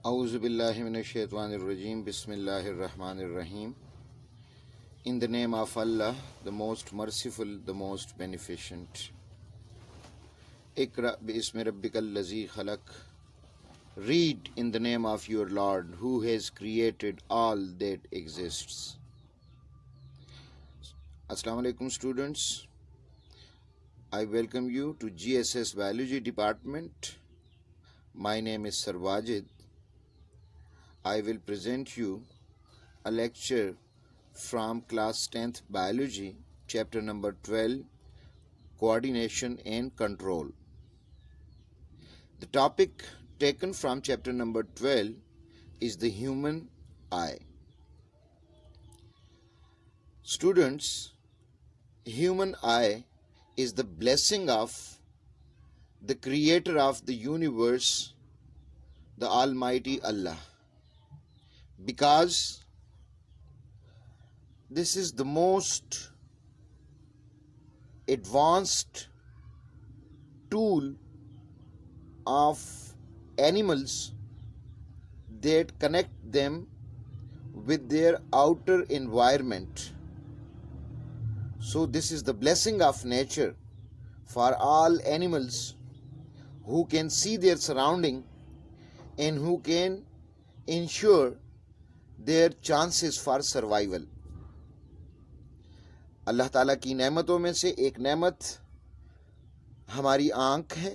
A'udhu billahi minash shaitanir rajim. Bismillahir rahmanir rahim. In the name of Allah, the most merciful, the most beneficent. Iqra bi-ismi rabbikal lazi khalaq. Read in the name of your Lord, who has created all that exists. Assalamu alaikum, students. I welcome you to GSS Biology Department. My name is Sir Wajid. I will present you a lecture from class 10th Biology, chapter number 12, Coordination and Control. The topic taken from chapter number 12 is the human eye. Students, human eye is the blessing of the creator of the universe, the Almighty Allah, because this is the most advanced tool of animals that connect them with their outer environment. So this is the blessing of nature for all animals who can see their surrounding and who can ensure their chances for survival. अल्लाह ताला की नेमतों में से एक नेमत हमारी आँख है,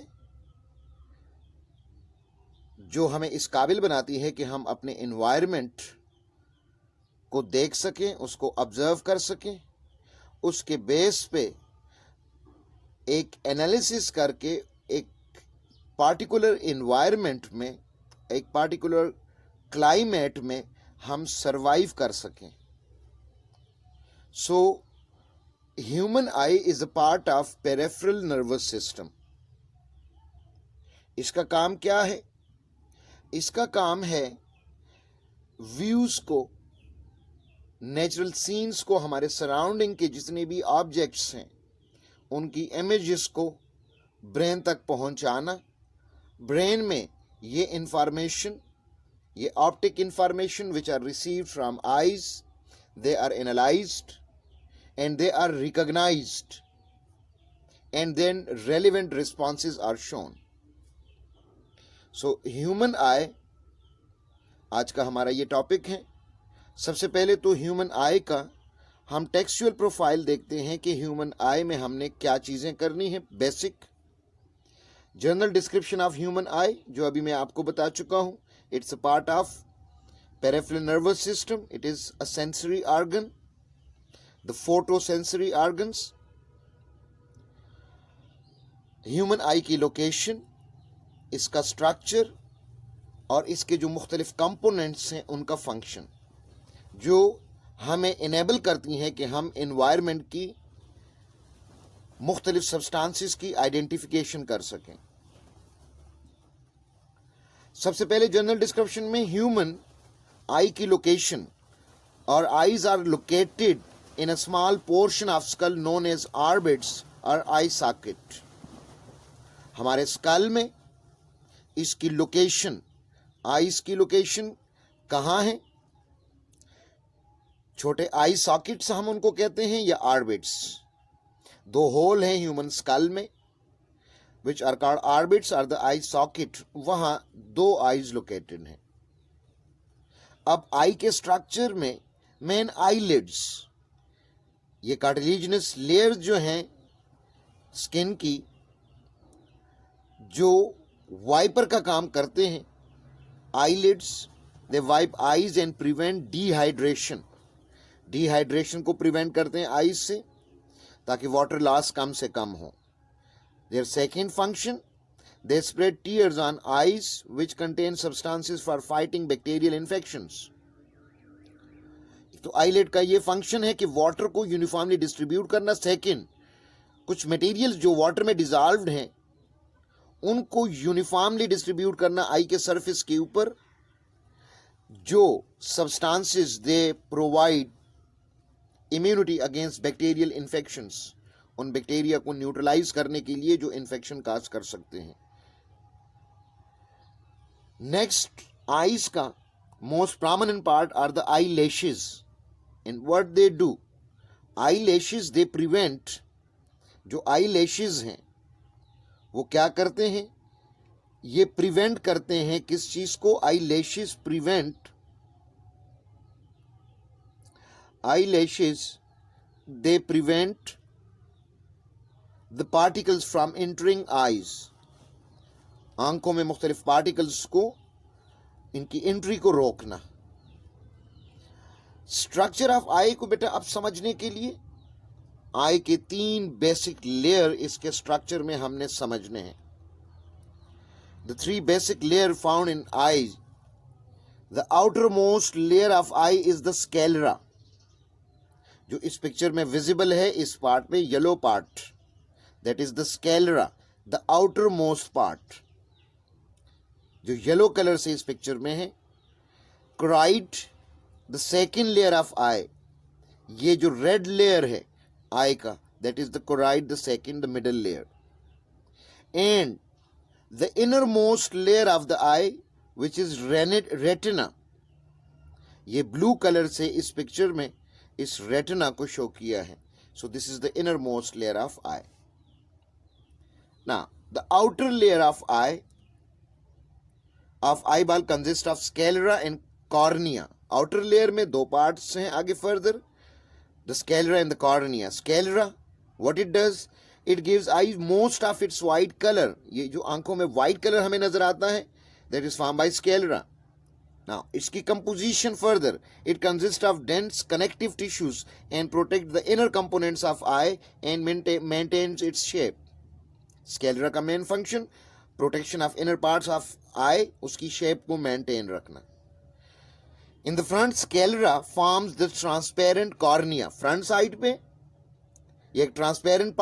जो हमें इस काबिल बनाती है कि हम अपने एनवायरनमेंट को देख सकें, उसको ऑब्जर्व कर सकें, उसके बेस पे एक एनालिसिस करके एक पार्टिकुलर एनवायरनमेंट में, एक पार्टिकुलर क्लाइमेट में हम सरवाइव कर सकें. So human I is a part of peripheral nervous system. इसका काम क्या है? इसका काम है व्यूज को, नेचुरल सीन्स को, हमारे सराउंडिंग के जितने भी ऑब्जेक्ट्स हैं उनकी इमेजेस को ब्रेन तक पहुंचाना. ब्रेन में ये इंफॉर्मेशन, ये optic information which are received from eyes, they are analysed and they are recognized and then relevant responses are shown. So human eye आज का हमारा ये टॉपिक है. सबसे पहले तो ह्यूमन आई का हम टेक्सचुअल प्रोफाइल देखते हैं कि ह्यूमन आई में हमने क्या चीज़ें करनी है. Basic general description of human आई जो अभी मैं आपको बता चुका हूँ. It's a part of peripheral nervous system. It is a sensory organ, the photosensory organs. Human eye की लोकेशन, इसका स्ट्रक्चर और इसके जो मुख्तलिफ कंपोनेंट्स हैं उनका फंक्शन, जो हमें इनेबल करती हैं कि हम एनवायरनमेंट की मुख्तलिफ सब्सटेंसेस की आइडेंटिफिकेशन कर सकें. सबसे पहले जनरल डिस्क्रिप्शन में ह्यूमन आई की लोकेशन, और eyes are located in a small portion of skull known as orbits or eye socket. हमारे स्कल में इसकी लोकेशन, आईज की लोकेशन कहाँ है? छोटे आई सॉकेट्स हम उनको कहते हैं, या ऑर्बिट्स. दो होल हैं ह्यूमन स्कल में विच आर कॉल्ड ऑर्बिट्स और द आई सॉकेट. वहाँ दो आईज लोकेटेड हैं. अब आई के स्ट्रक्चर में मेन आईलिड्स, ये कार्टिलेजिनस लेयर्स जो हैं स्किन की, जो वाइपर का काम करते हैं. Eyelids, they wipe eyes and prevent dehydration. Dehydration को प्रिवेंट करते हैं आईज से, ताकि वाटर लॉस कम से कम हो. There second function, they spread tears on eyes which contain substances for fighting bacterial infections. तो आईलेट का ये फंक्शन है कि वाटर को यूनिफॉर्मली डिस्ट्रीब्यूट करना. सेकेंड, कुछ मटेरियल्स जो वाटर में डिजॉल्व्ड हैं उनको यूनिफॉर्मली डिस्ट्रीब्यूट करना आई के सरफेस के ऊपर. जो substances they provide immunity against bacterial infections, उन बैक्टीरिया को न्यूट्रलाइज करने के लिए जो इन्फेक्शन काज कर सकते हैं. नेक्स्ट आईज का most prominent part are the eyelashes, and what they do, eyelashes they prevent, जो eyelashes हैं वो क्या करते हैं, ये प्रिवेंट करते हैं किस चीज को, eyelashes prevent, eyelashes they prevent the particles from entering eyes, आंखों में मुख्तलिफ पार्टिकल्स को, इनकी एंट्री को रोकना। स्ट्रक्चर ऑफ आई को बेटा अब समझने के लिए आई के 3 बेसिक लेयर इसके स्ट्रक्चर में हमने समझने हैं। The 3 basic layer found in eye, the outer most layer of eye is the sclera, जो इस पिक्चर में विजिबल है, इस पार्ट में yellow part, that is the sclera, the outer most part, जो येलो कलर से इस पिक्चर में है। Choroid, the second layer of eye, ये जो रेड लेयर है आई का, that is the choroid, the second, the middle layer. And the inner most layer of the I which is retina, ये blue colour से इस picture में इस retina को शो किया है। So this is the inner most layer of I. Now the outer layer of eyeball consists of sclera and cornea. Outer layer में 2 parts हैं आगे further, the sclera and the cornea. Sclera, what it does, it gives eye most of its white color. ये जो आंखों में white color हमें नजर आता है, that is formed by sclera. Now इसकी composition further, it consists of dense connective tissues and protect the inner components of eye and maintains its shape. Sclera का main function protection of inner parts of eye, उसकी shape को maintain रखना। In the front sclera forms the transparent cornea, front side पे ये एक transparent